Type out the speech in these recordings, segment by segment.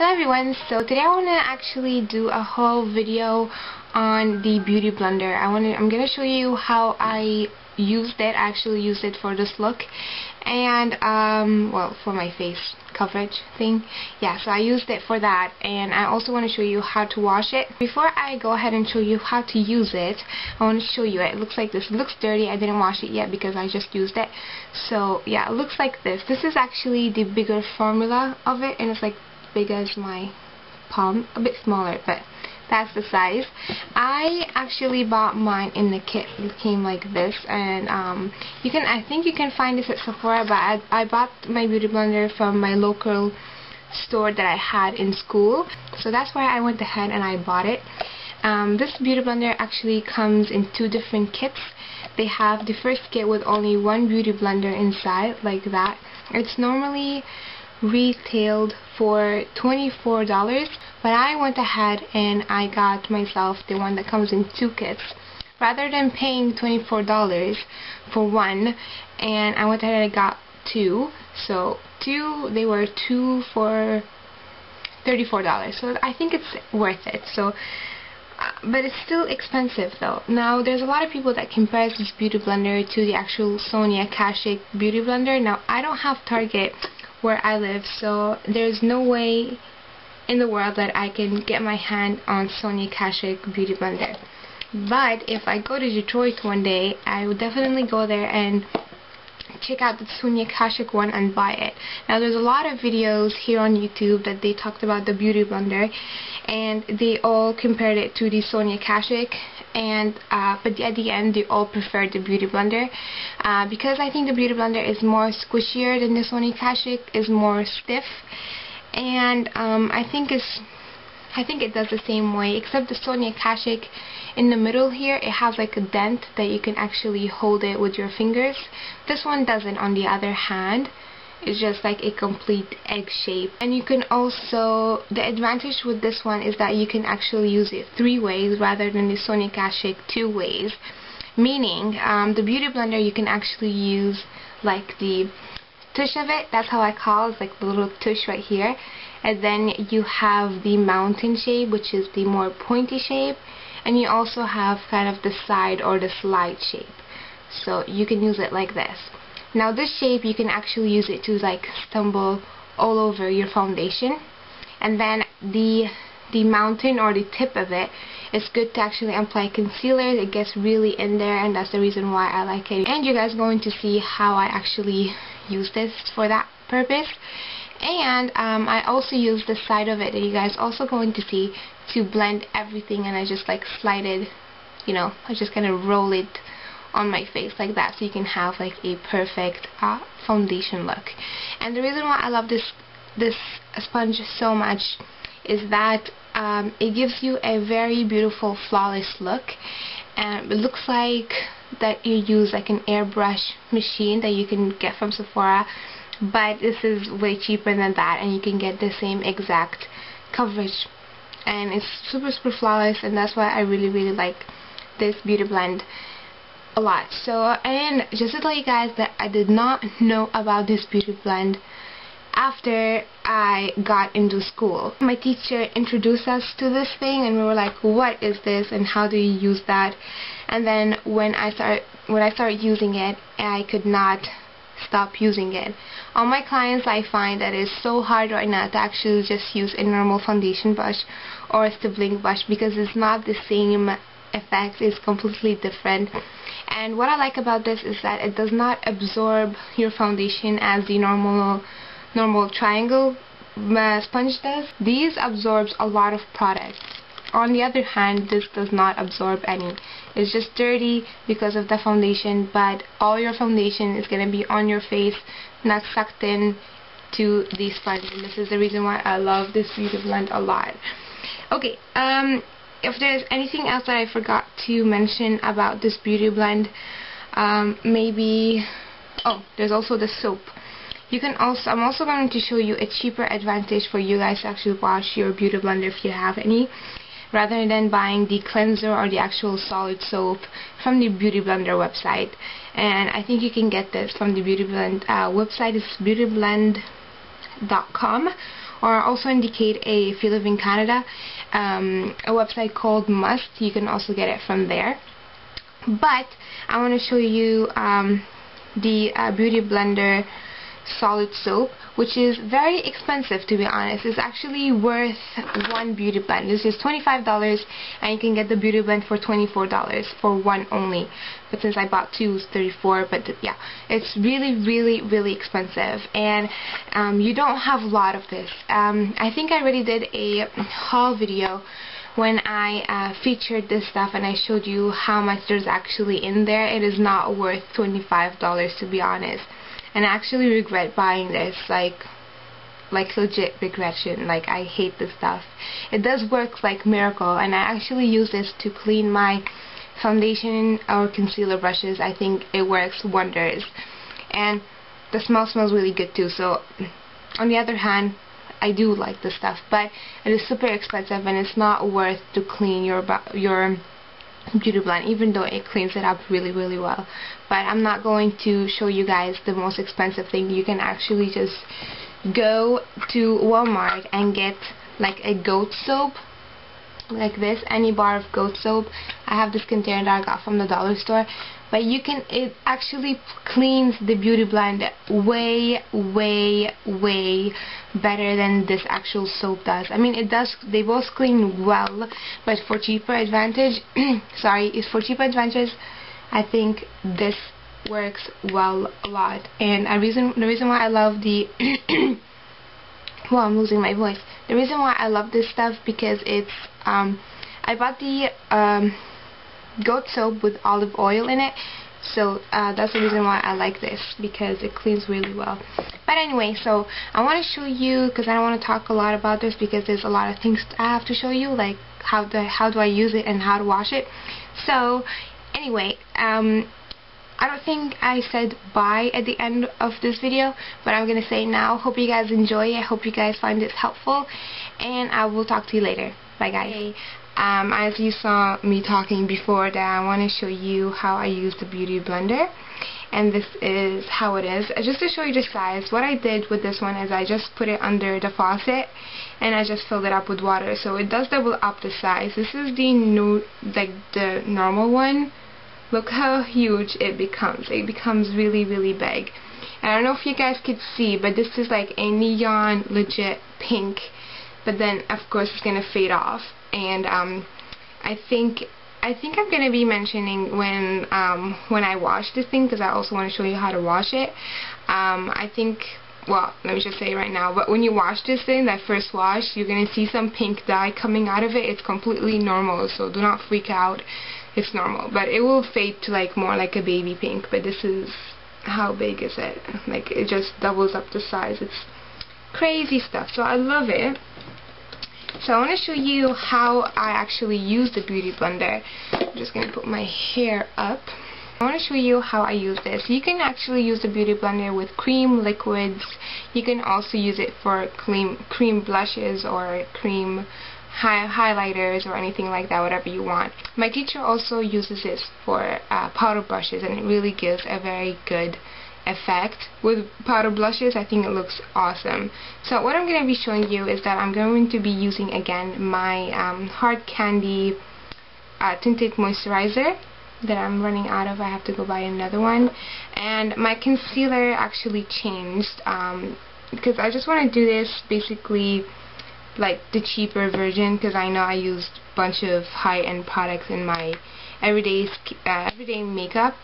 Hello everyone, so today I want to actually do a whole video on the beauty blender. I'm going to show you how I used it. I actually used it for this look and well, for my face coverage thing. Yeah, so I used it for that, and I also want to show you how to wash it. Before I go ahead and show you how to use it, I want to show you it. It looks like this. It looks dirty. I didn't wash it yet because I just used it. So yeah, it looks like this. This is actually the bigger formula of it, and it's like big as my palm, a bit smaller, but that's the size. I actually bought mine in the kit. It came like this, and I think you can find this at Sephora, but I bought my beauty blender from my local store that I had in school, so that's why I went ahead and I bought it. This beauty blender actually comes in two different kits. They have the first kit with only one beauty blender inside, like that. It's normally retailed for $24, but I went ahead and I got myself the one that comes in two kits rather than paying $24 for one, and I went ahead and I got two. So they were two for $34, so I think it's worth it. So but it's still expensive though. Now there's a lot of people that compare this beauty blender to the actual Sonia Kashuk beauty blender. Now I don't have Target where I live, so there's no way in the world that I can get my hand on Sonia Kashuk beauty blender. But if I go to Detroit one day, I would definitely go there and check out the Sonia Kashuk one and buy it. Now there's a lot of videos here on YouTube that they talked about the beauty blender, and they all compared it to the Sonia Kashuk, and but at the end they all preferred the beauty blender because I think the beauty blender is more squishier than the Sonia Kashuk, is more stiff, and I think it does the same way, except the Sonia Kashuk in the middle here, it has like a dent that you can actually hold it with your fingers. This one doesn't. On the other hand, it's just like a complete egg shape. And you can also, the advantage with this one is that you can actually use it 3 ways rather than the Sonia Kashuk 2 ways. Meaning, the beauty blender you can actually use like the tush of it, that's how I call it, it's like the little tush right here. And then you have the mountain shape, which is the more pointy shape. And you also have kind of the side or the slide shape. So you can use it like this. Now this shape you can actually use it to like stumble all over your foundation. And then the mountain or the tip of it is good to actually apply concealer. It gets really in there, and that's the reason why I like it. And you guys are going to see how I actually use this for that purpose. And I also use the side of it that you guys also going to see to blend everything, and I just like slide it, you know, I just kind of roll it on my face like that, so you can have like a perfect foundation look. And the reason why I love this sponge so much is that it gives you a very beautiful flawless look, and it looks like that you use like an airbrush machine that you can get from Sephora, but this is way cheaper than that, and you can get the same exact coverage, and it's super flawless, and that's why I really like this beauty blend a lot. So, and just to tell you guys that I did not know about this beauty blend after I got into school. My teacher introduced us to this thing, and we were like, what is this and how do you use that? And then when I started using it, I could not stop using it. On my clients, I find that it's so hard right now to actually just use a normal foundation brush or a stippling brush, because it's not the same effect. It's completely different. And what I like about this is that it does not absorb your foundation as the normal triangle sponge does. These absorbs a lot of product. On the other hand, this does not absorb any. It's just dirty because of the foundation, but all your foundation is going to be on your face, not sucked in to the sponge. And this is the reason why I love this beauty blend a lot. Okay, if there's anything else that I forgot to mention about this beauty blend, maybe, oh, there's also the soap. I'm also going to show you a cheaper advantage for you guys to actually wash your beauty blender if you have any, rather than buying the cleanser or the actual solid soap from the beauty blender website. And I think you can get this from the beauty blend website. It's beautyblend.com, or also indicate if you live in Canada, a website called Must. You can also get it from there. But I want to show you the Beauty Blender Solid Soap, which is very expensive, to be honest. It's actually worth one beauty blend. This is $25, and you can get the beauty blend for $24 for one only. But since I bought two, it's $34. But yeah, it's really expensive, and you don't have a lot of this. I think I already did a haul video when I featured this stuff and I showed you how much there's actually in there. It is not worth $25, to be honest. And I actually regret buying this, like legit regression. Like, I hate this stuff. It does work like miracle, and I actually use this to clean my foundation or concealer brushes. I think it works wonders, and the smell smells really good too. So on the other hand, I do like this stuff, but it is super expensive, and it's not worth to clean your beauty blend, even though it cleans it up really well. But I'm not going to show you guys the most expensive thing. You can actually just go to Walmart and get like a goat soap, like this, any bar of goat soap. I have this container that I got from the dollar store, but it actually cleans the beauty blend way better than this actual soap does. I mean, it does, they both clean well, but for cheaper advantage for cheaper advantage, I think this works well a lot. And the reason why I love the well, I'm losing my voice. The reason why I love this stuff, because it's I bought the goat soap with olive oil in it, so that's the reason why I like this, because it cleans really well. But anyway, so I want to show you, because I don't want to talk a lot about this because there's a lot of things I have to show you, like how do I use it and how to wash it. So anyway, I don't think I said bye at the end of this video, but I'm gonna say now. Hope you guys enjoy it. Hope you guys find this helpful, and I will talk to you later. Bye guys. Okay. As you saw me talking before, that I want to show you how I use the Beauty Blender, and this is how it is. Just to show you the size, what I did with this one is I just put it under the faucet and I just filled it up with water, so it does double up the size. This is the new, like the normal one. Look how huge it becomes. It becomes really big. And I don't know if you guys could see, but this is like a neon legit pink, but then of course it's gonna fade off. And I think I'm gonna be mentioning when I wash this thing, because I also want to show you how to wash it. I think, well, let me just say right now, but when you wash this thing, that first wash, you're gonna see some pink dye coming out of it. It's completely normal, so do not freak out. It's normal, but it will fade to like more like a baby pink. But this is, how big is it? Like, it just doubles up the size. It's crazy stuff, so I love it. So I want to show you how I actually use the Beauty Blender. I'm just going to put my hair up. I want to show you how I use this. You can actually use the Beauty Blender with cream, liquids. You can also use it for cream blushes or cream highlighters or anything like that, whatever you want. My teacher also uses this for powder brushes, and it really gives a very good effect. With powder blushes, I think it looks awesome. So what I'm going to be showing you is that I'm going to be using again my Hard Candy tinted moisturizer that I'm running out of. I have to go buy another one. And my concealer actually changed because I just want to do this basically like the cheaper version, because I know I used a bunch of high-end products in my everyday makeup,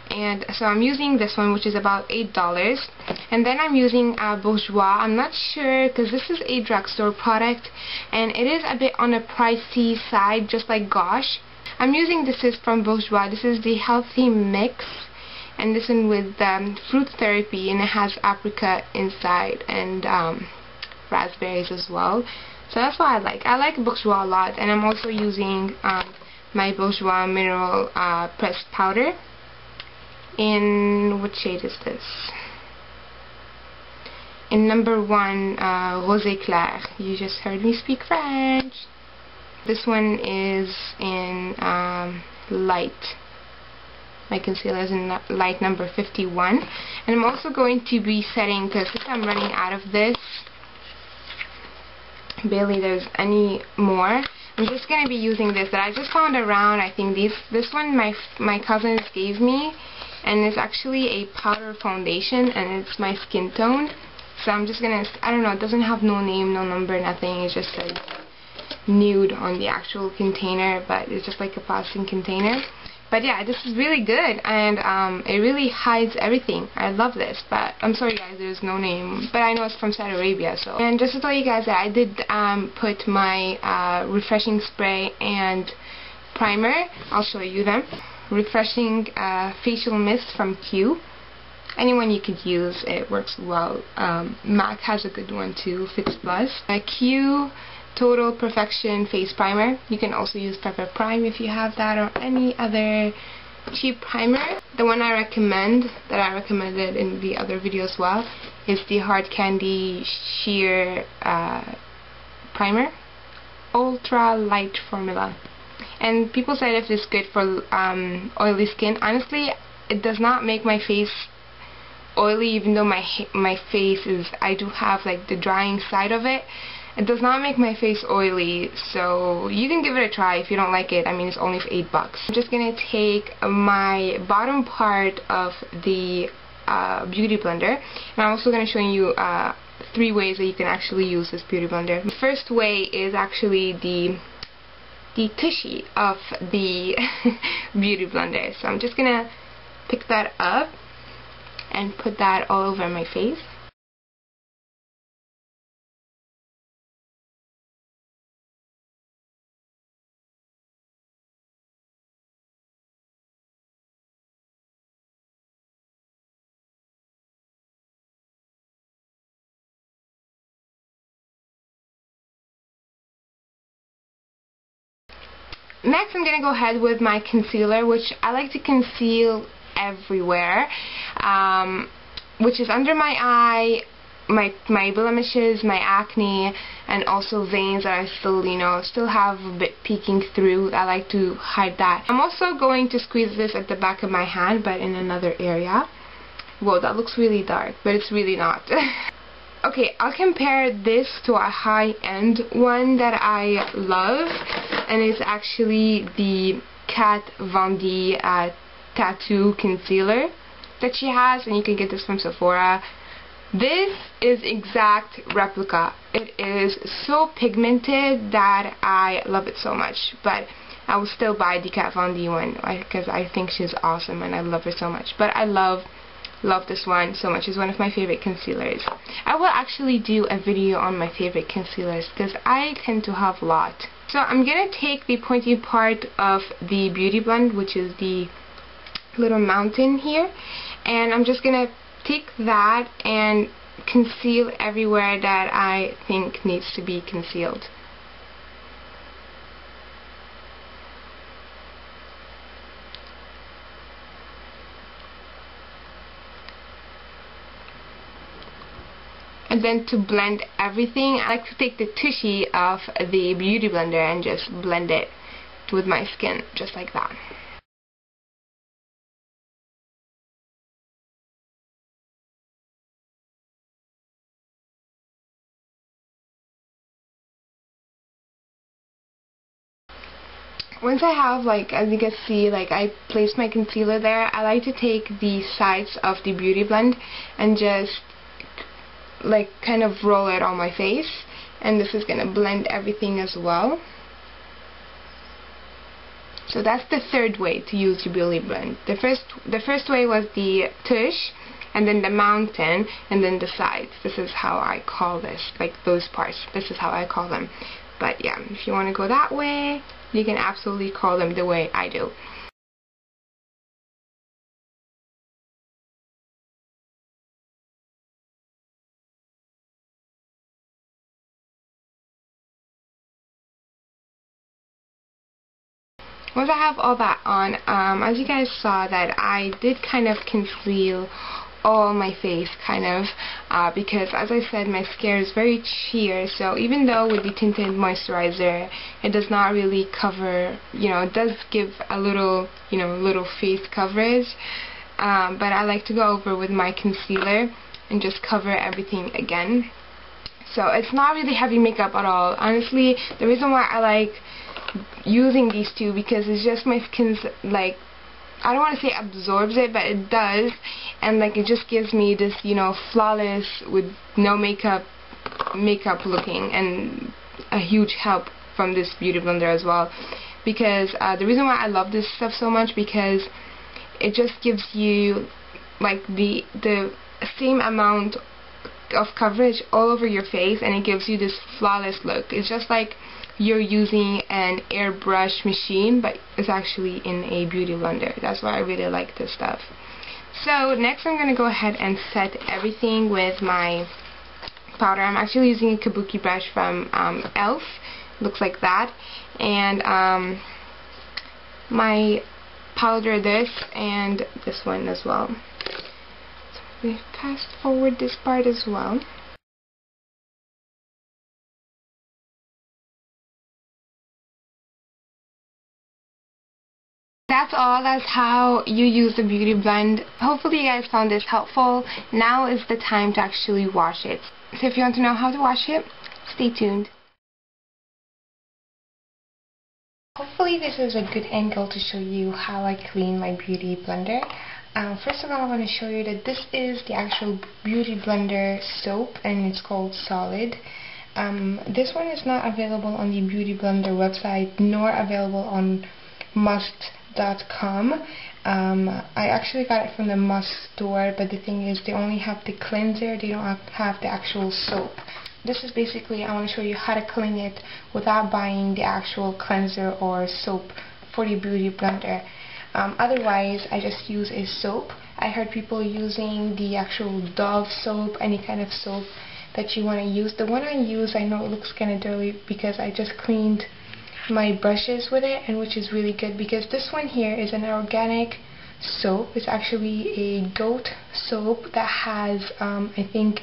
and so I'm using this one, which is about $8, and then I'm using Bourjois. I'm not sure, because this is a drugstore product and it is a bit on the pricey side, just like Gosh. I'm using this is from Bourjois. This is the Healthy Mix, and this one with fruit therapy, and it has apricot inside and raspberries as well. So that's what I like. I like Bourjois a lot, and I'm also using my Bourjois Mineral Pressed Powder. In, what shade is this? In number 1, Rosé Clair. You just heard me speak French. This one is in light. My concealer is in light number 51. And I'm also going to be setting, because I'm running out of this, barely there's any more. I'm just going to be using this that I just found around. I think this one my cousins gave me, and it's actually a powder foundation, and it's my skin tone. So I'm just going to, I don't know, it doesn't have no name, no number, nothing. It just says nude on the actual container, but it's just like a plastic container. But yeah, this is really good, and it really hides everything. I love this, but I'm sorry guys, there's no name, but I know it's from Saudi Arabia. So, and just to tell you guys that I did put my refreshing spray and primer. I'll show you them. Refreshing facial mist from Q. Anyone you could use, it works well. MAC has a good one too, Fix Plus. Q Total Perfection Face Primer. You can also use Pepper Prime if you have that, or any other cheap primer. The one I recommend, that I recommended in the other video as well, is the Hard Candy Sheer Primer. Ultra Light Formula. And people said if it's good for oily skin. Honestly, it does not make my face oily, even though my face is, I do have like the drying side of it. It does not make my face oily, so you can give it a try if you don't like it. I mean, it's only for $8. I'm just going to take my bottom part of the beauty blender, and I'm also going to show you 3 ways that you can actually use this beauty blender. The first way is actually the tushy of the beauty blender. So I'm just going to pick that up and put that all over my face. Next, I'm going to go ahead with my concealer, which I like to conceal everywhere, which is under my eye, my blemishes, my acne, and also veins that I still, you know, still have a bit peeking through. I like to hide that. I'm also going to squeeze this at the back of my hand, but in another area. Whoa, that looks really dark, but it's really not. Okay, I'll compare this to a high-end one that I love, and it's actually the Kat Von D Tattoo Concealer that she has, and you can get this from Sephora. This is exact replica. It is so pigmented that I love it so much, but I will still buy the Kat Von D one because I think she's awesome and I love her so much. But I love this one so much. It's one of my favorite concealers. I will actually do a video on my favorite concealers because I tend to have a lot. So I'm going to take the pointy part of the Beauty Blend, which is the little mountain here, and I'm just going to take that and conceal everywhere that I think needs to be concealed. And then to blend everything, I like to take the tushy of the beauty blender and just blend it with my skin, just like that. Once I have, like, as you can see, like, I placed my concealer there, I like to take the sides of the beauty blend and just like kind of roll it on my face, and this is gonna blend everything as well. So that's the third way to use your beauty blend. The first way was the tush, and then the mountain, and then the sides. This is how I call this, like those parts. This is how I call them. But yeah, if you want to go that way, you can absolutely call them the way I do. Once I have all that on, as you guys saw, that I did kind of conceal all my face, kind of, because as I said, my skin is very sheer, so even though with the tinted moisturizer, it does not really cover, you know, it does give a little, you know, little face coverage, but I like to go over with my concealer and just cover everything again. So it's not really heavy makeup at all. Honestly, the reason why I like using these two, because it's just my skin's, like, I don't want to say absorbs it, but it does, and like it just gives me this, you know, flawless with no makeup looking, and a huge help from this beauty blender as well. Because the reason why I love this stuff so much, because it just gives you like the same amount of coverage all over your face, and it gives you this flawless look. It's just like you're using an airbrush machine, but it's actually in a beauty blender. That's why I really like this stuff. So next I'm going to go ahead and set everything with my powder. I'm actually using a kabuki brush from e.l.f. Looks like that. And my powder, this and this one as well. So we fast forward this part as well. That's all. That's how you use the beauty blend. Hopefully you guys found this helpful. Now is the time to actually wash it. So if you want to know how to wash it, stay tuned. Hopefully this is a good angle to show you how I clean my beauty blender. First of all, I want to show you that this is the actual beauty blender soap, and it's called Solid. This one is not available on the beauty blender website, nor available on must.com. I actually got it from the Must store, but the thing is they only have the cleanser, they don't have the actual soap. This is basically, I want to show you how to clean it without buying the actual cleanser or soap for the beauty blender. Otherwise, I just use a soap. I heard people using the actual Dove soap, any kind of soap that you want to use. The one I use, I know it looks kind of dirty because I just cleaned my brushes with it, and which is really good, because this one here is an organic soap. It's actually a goat soap that has I think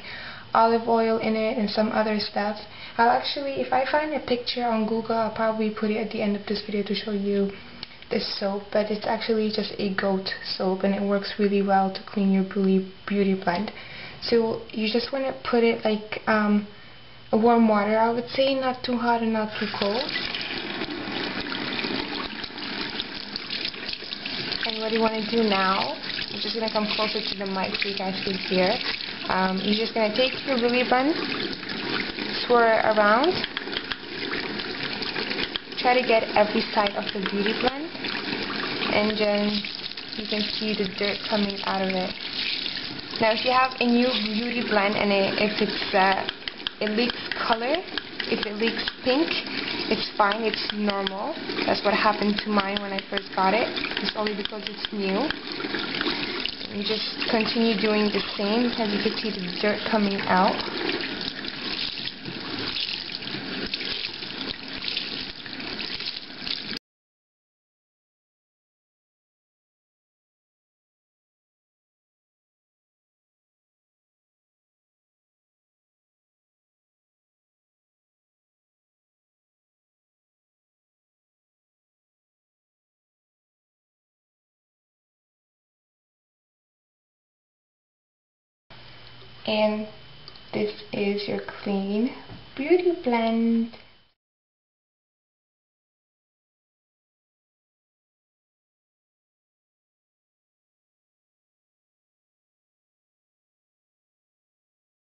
olive oil in it and some other stuff. I'll actually, if I find a picture on Google, I'll probably put it at the end of this video to show you this soap, but it's actually just a goat soap, and it works really well to clean your beauty blend. So you just want to put it like warm water, I would say, not too hot and not too cold. And what you want to do now, I'm just going to come closer to the mic so you guys can hear. You're just going to take your beauty blend, swirl it around, try to get every side of the beauty blend, and then you can see the dirt coming out of it. Now if you have a new beauty blend and if it leaks color, if it leaks pink, it's fine, it's normal. That's what happened to mine when I first got it. It's only because it's new. You just continue doing the same, because you can see the dirt coming out. And this is your clean beauty blend.